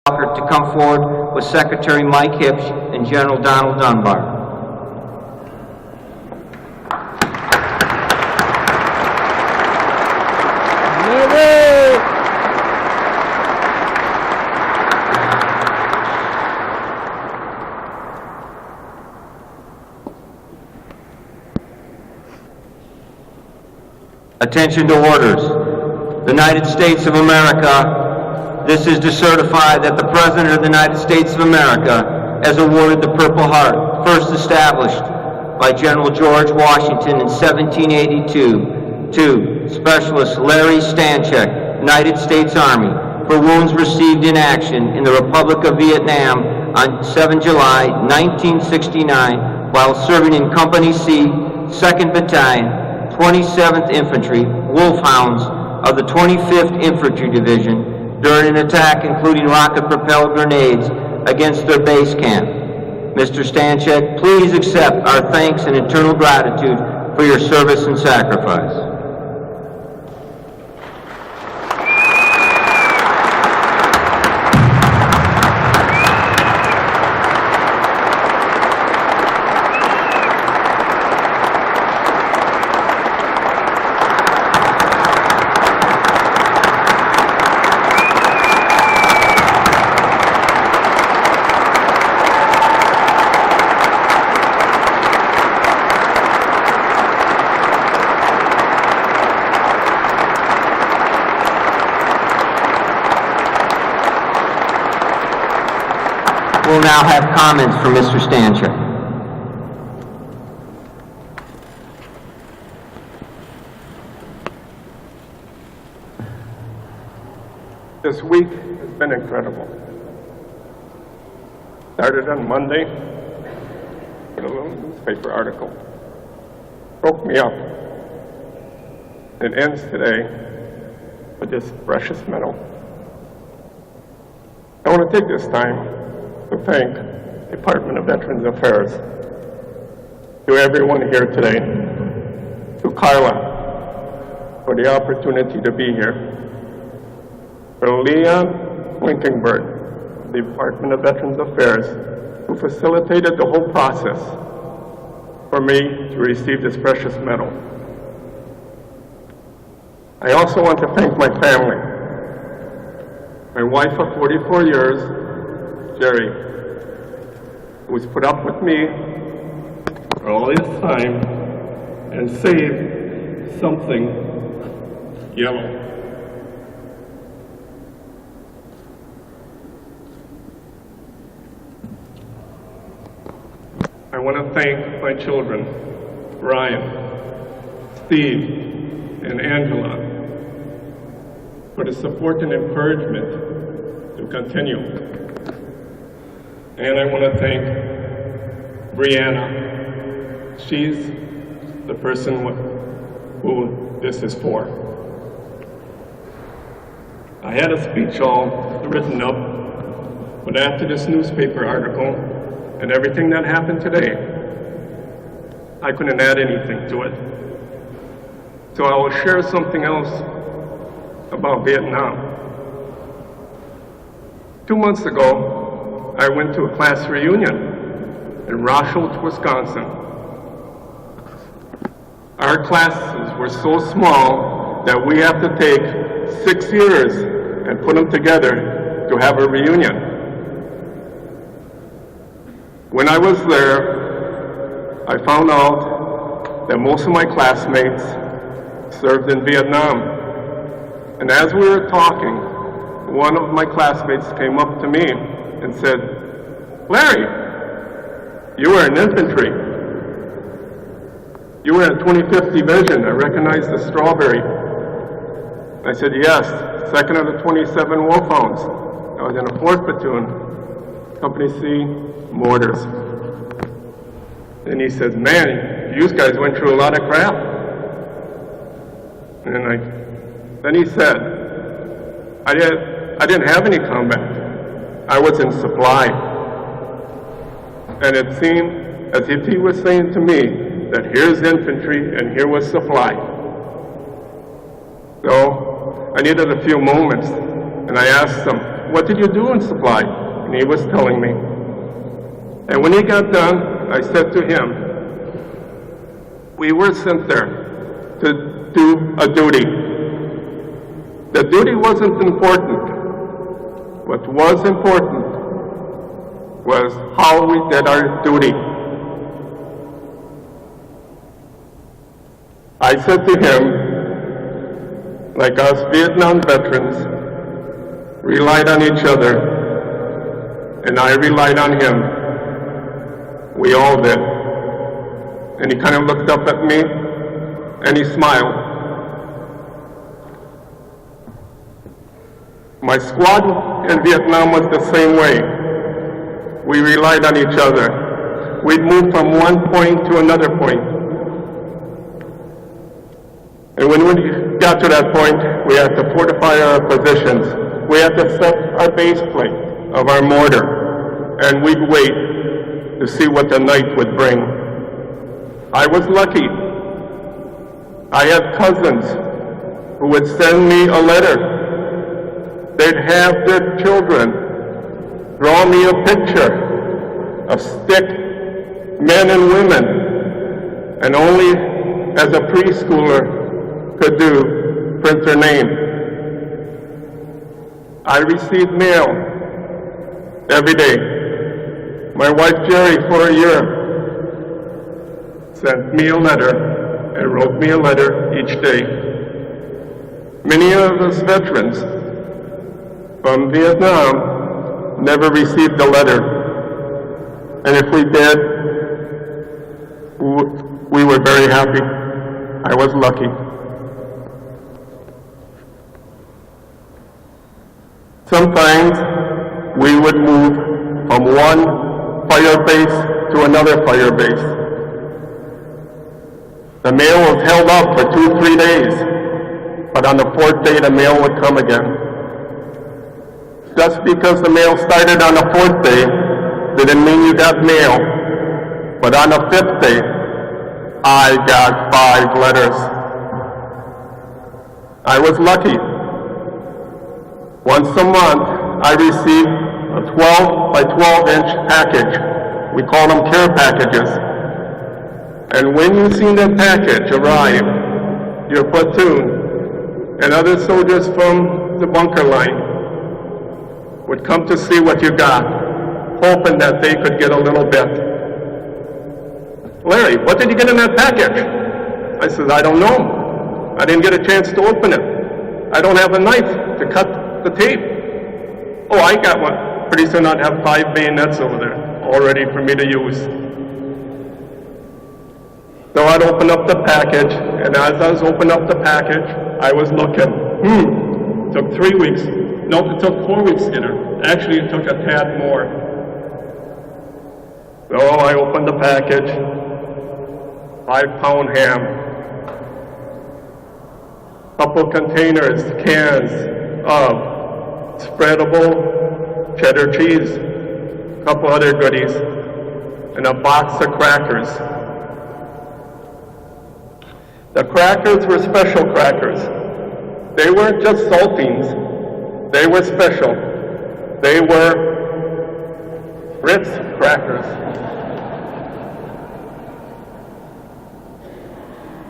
Walker to come forward with Secretary Mike Hipsch and General Donald Dunbar. Attention to orders. The United States of America, this is to certify that the President of the United States of America has awarded the Purple Heart, first established by General George Washington in 1782, to Specialist Larry Stanchek, United States Army, for wounds received in action in the Republic of Vietnam on 7 July 1969 while serving in Company C, 2nd Battalion, 27th Infantry, Wolfhounds of the 25th Infantry Division during an attack including rocket-propelled grenades against their base camp. Mr. Stanchek, please accept our thanks and eternal gratitude for your service and sacrifice. We'll now have comments from Mr. Stanchek. This week has been incredible. Started on Monday with a little newspaper article. Broke me up. It ends today with this precious medal. I want to take this time to thank the Department of Veterans Affairs, to everyone here today, to Carla for the opportunity to be here, for Leon Winkenberg of the Department of Veterans Affairs, who facilitated the whole process for me to receive this precious medal. I also want to thank my family, my wife of 44 years, Jerry, who's put up with me for all this time and saved something yellow. I want to thank my children, Ryan, Steve, and Angela, for the support and encouragement to continue. And I want to thank Brianna. She's the person who this is for. I had a speech all written up, but after this newspaper article and everything that happened today, I couldn't add anything to it. So I will share something else about Vietnam. 2 months ago, I went to a class reunion in Rosholt, Wisconsin. Our classes were so small that we have to take 6 years and put them together to have a reunion. When I was there, I found out that most of my classmates served in Vietnam. And as we were talking, one of my classmates came up to me and said, "Larry, you were in infantry. You were in 25th Division. I recognize the strawberry." I said, "Yes, 2nd of the 27 Wolfhounds. I was in a 4th platoon, Company C, mortars." And he says, "Man, you guys went through a lot of crap." And then he said, I didn't have any combat. I was in supply." And it seemed as if he was saying to me that here's infantry and here was supply. So I needed a few moments, and I asked him, what did you do in supply? And he was telling me. And when he got done, I said to him, we were sent there to do a duty. The duty wasn't important. What was important was how we did our duty. I said to him, like us Vietnam veterans relied on each other, and I relied on him. We all did. And he kind of looked up at me, and he smiled. My squad in Vietnam was the same way. We relied on each other. We'd move from one point to another point. And when we got to that point, we had to fortify our positions. We had to set our base plate of our mortar, and we'd wait to see what the night would bring. I was lucky. I had cousins who would send me a letter. They'd have their children draw me a picture of stick men and women, and only as a preschooler could do print their name. I received mail every day. My wife Jerry, for a year, sent me a letter and wrote me a letter each day. Many of us veterans from Vietnam never received a letter. And if we did, we were very happy. I was lucky. Sometimes we would move from one fire base to another fire base. The mail was held up for 2-3 days, but on the 4th day the mail would come again. Just because the mail started on the 4th day didn't mean you got mail, but on the 5th day, I got 5 letters. I was lucky. Once a month, I received a 12 by 12-inch package. We call them care packages. And when you see that package arrive, your platoon and other soldiers from the bunker line would come to see what you got, hoping that they could get a little bit. Larry, what did you get in that package? I said, I don't know. I didn't get a chance to open it. I don't have a knife to cut the tape. Oh, I got one. Pretty soon I'd have 5 bayonets over there, all ready for me to use. So I'd open up the package, and as I was opening up the package, I was looking. It took 3 weeks. Nope, it took 4 weeks to get her. Actually, it took a tad more. So I opened the package, 5-pound ham, couple containers, cans of spreadable cheddar cheese, a couple other goodies, and a box of crackers. The crackers were special crackers. They weren't just saltines. They were special. They were Ritz crackers.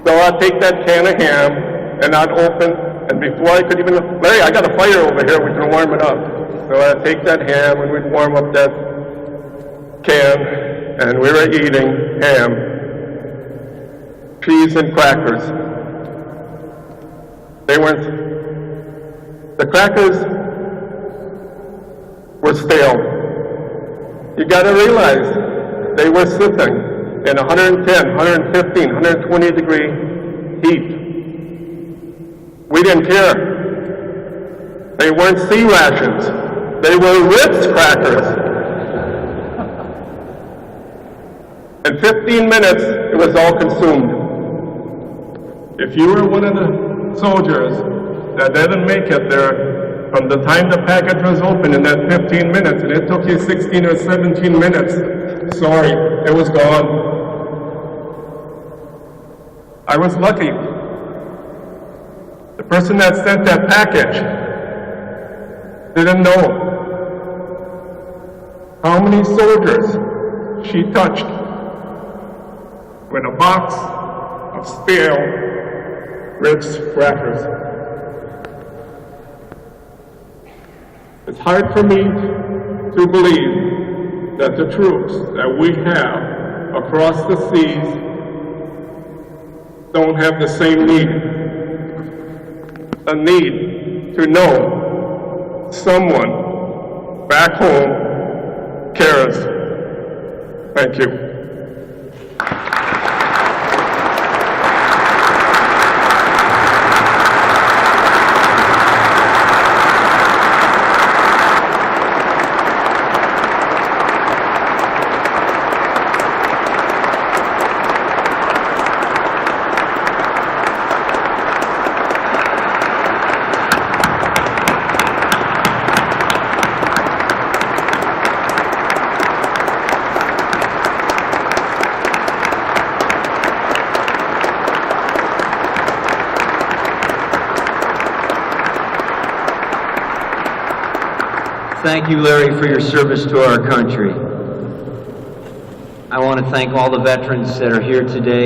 So I'd take that can of ham and I'd open, and before I could even, Larry, I got a fire over here, we can warm it up. So I'd take that ham and we'd warm up that can, and we were eating ham, cheese and crackers. They weren't, the crackers were stale. You gotta realize they were sitting in 110, 115, 120 degree heat. We didn't care. They weren't sea rations. They were Ritz crackers. In 15 minutes, it was all consumed. If you were one of the soldiers that didn't make it there from the time the package was open in that 15 minutes, and it took you 16 or 17 minutes, sorry, it was gone. I was lucky. The person that sent that package didn't know How many soldiers she touched with a box of stale Ritz crackers. It's hard for me to believe that the troops that we have across the seas don't have the same need. A need to know someone back home cares. Thank you. Thank you, Larry, for your service to our country. I want to thank all the veterans that are here today.